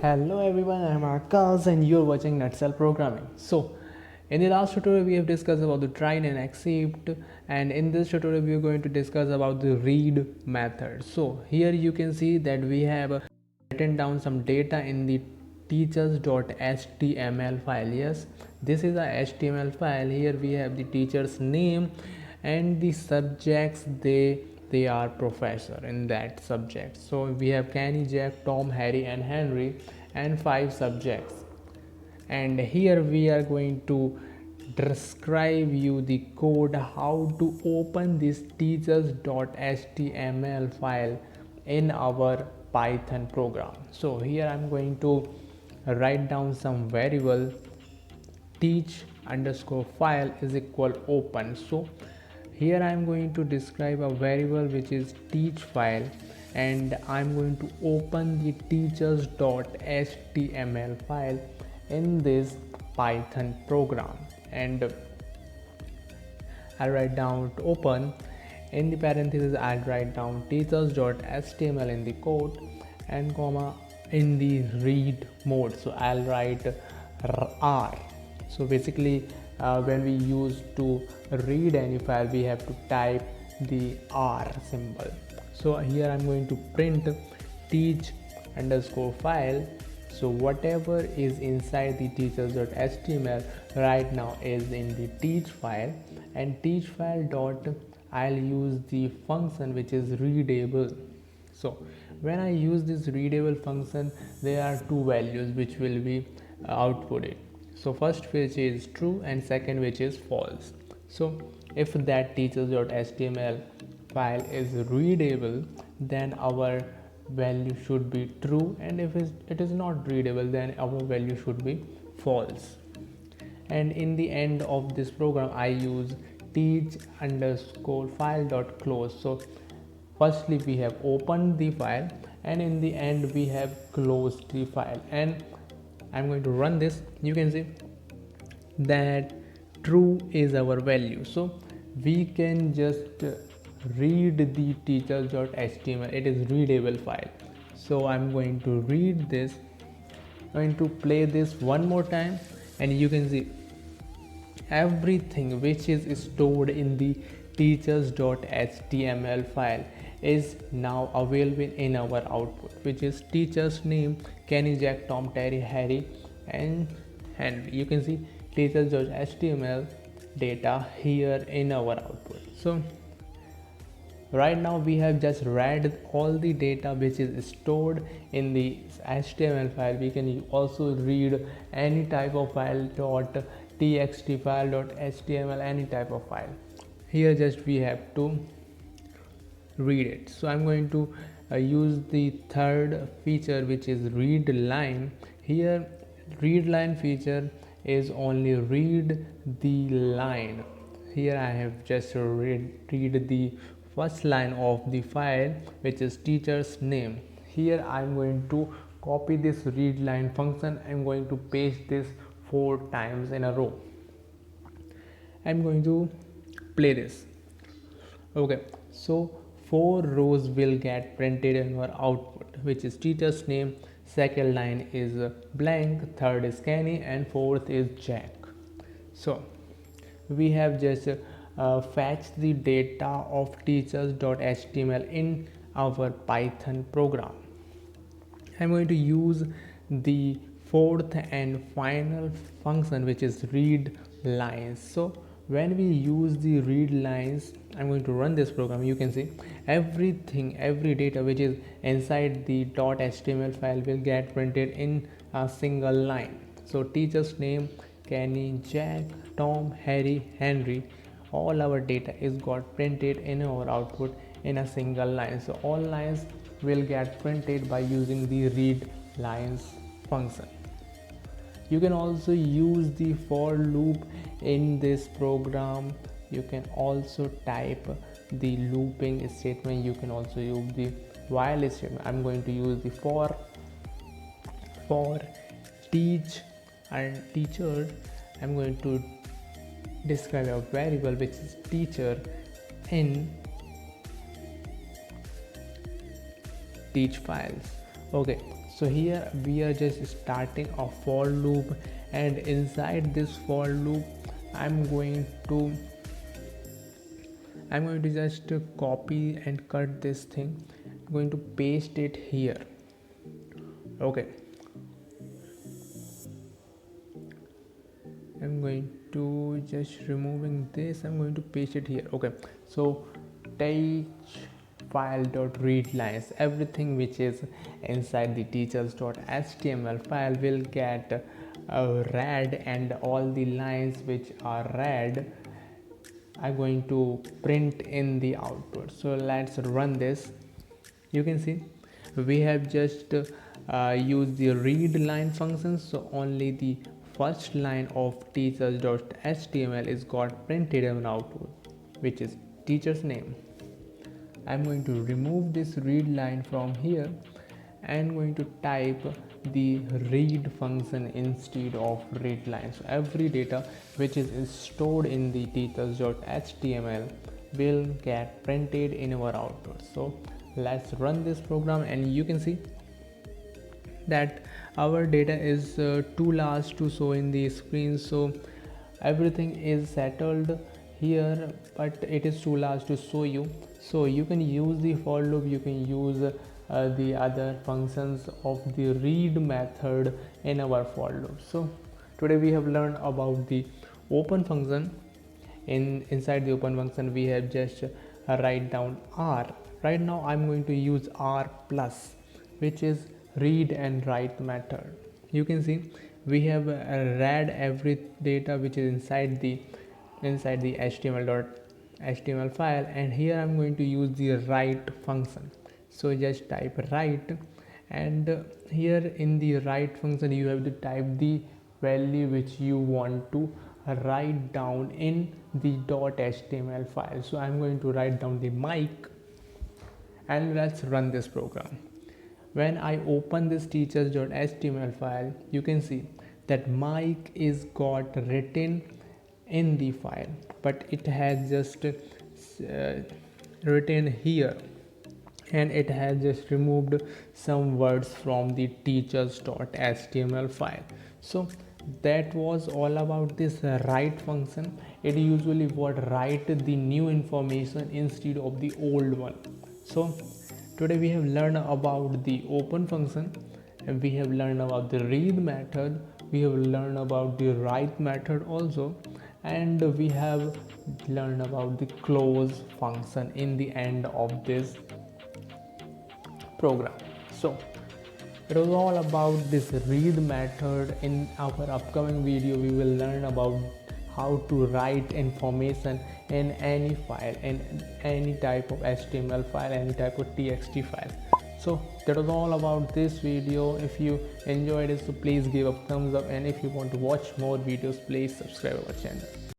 Hello everyone, I'm Akash and you're watching Nutshell Programming. So, in the last tutorial we have discussed about the try and accept, and in this tutorial we are going to discuss about the read method. So, here you can see that we have written down some data in the teachers.html file. Yes, this is a HTML file. Here we have the teacher's name and the subjects they are professor in that subject. So we have Kenny, Jack, Tom, Harry and Henry and 5 subjects, and here we are going to describe you the code how to open this teachers.html file in our Python program. So here I'm going to write down some variable teach underscore file is equal open. So here I'm going to describe a variable which is teach file, and I'm going to open the teachers.html file in this Python program, and I'll write down to open. In the parentheses I'll write down teachers.html in the code and comma in the read mode, so I'll write R. So basically when we use to read any file we have to type the R symbol. So here I'm going to print teach underscore file. So whatever is inside the teachers.html right now is in the teach file, and teach file dot I'll use the function which is readable. So when I use this readable function there are two values which will be outputted. So first which is true and second which is false. So if that teachers.html file is readable then our value should be true, and if it is not readable then our value should be false. And in the end of this program I use teach underscore file dot close. So firstly we have opened the file and in the end we have closed the file, and I'm going to run this. You can see that true is our value, so we can just read the teachers.html. It is readable file. So I'm going to read this. I'm going to play this one more time, and you can see everything which is stored in the teachers.html file is now available in our output, which is teacher's name Kenny, Jack, Tom, Terry, Harry and Henry. You can see teachers.html data here in our output. So right now we have just read all the data which is stored in the HTML file. We can also read any type of file, .txt file, .html, any type of file. Here just we have to read it. So I'm going to use the third feature which is read line. Here read line feature is only read the line. Here I have just read the first line of the file which is teacher's name. Here I'm going to copy this read line function. I'm going to paste this 4 times in a row. I'm going to play this. Okay, so 4 rows will get printed in our output, which is teacher's name, second line is blank, third is Kenny and fourth is Jack. So we have just fetched the data of teachers.html in our Python program. I'm going to use the fourth and final function which is read lines. So when we use the read lines, I'm going to run this program. You can see everything, every data which is inside the .html file will get printed in a single line. So teacher's name Kenny, Jack, Tom, Harry, Henry, all our data is got printed in our output in a single line. So all lines will get printed by using the read lines function. You can also use the for loop in this program. You can also type the looping statement. You can also use the while statement. I'm going to use the for teach and teacher. I'm going to describe a variable which is teacher in teach files. Okay, So here we are just starting a for loop, and inside this for loop I'm going to just copy and cut this thing. I'm going to paste it here. Okay, I'm going to just removing this. I'm going to paste it here. Okay, so teach file dot read lines, everything which is inside the teachers.html file will get read, and all the lines which are read are going to print in the output. So let's run this. You can see we have just used the read line function, so only the first line of teachers.html is got printed in output, which is teacher's name. I'm going to remove this read line from here and going to type the read function instead of read line. So every data which is stored in the teachers.html will get printed in our output. So let's run this program, and you can see that our data is too large to show in the screen. So everything is settled here, but it is too large to show you. So you can use the for loop, you can use the other functions of the read method in our for loop. So today we have learned about the open function. Inside the open function we have just write down R. Right now I'm going to use R plus, which is read and write method. You can see we have read every data which is inside the html file, and here I'm going to use the write function. So just type write, and here in the write function you have to type the value which you want to write down in the .html file. So I'm going to write down the mic, and let's run this program. When I open this teachers.html file, you can see that mic is got written in the file, but it has just written here, and it has just removed some words from the teachers.html file. So that was all about this write function. It usually would write the new information instead of the old one. So today we have learned about the open function, and we have learned about the read method, we have learned about the write method also, and we have learned about the close function in the end of this program. So it was all about this read method. In our upcoming video we will learn about how to write information in any file, in any type of HTML file, any type of TXT file. So that was all about this video. If you enjoyed it, so please give a thumbs up, and if you want to watch more videos, please subscribe our channel.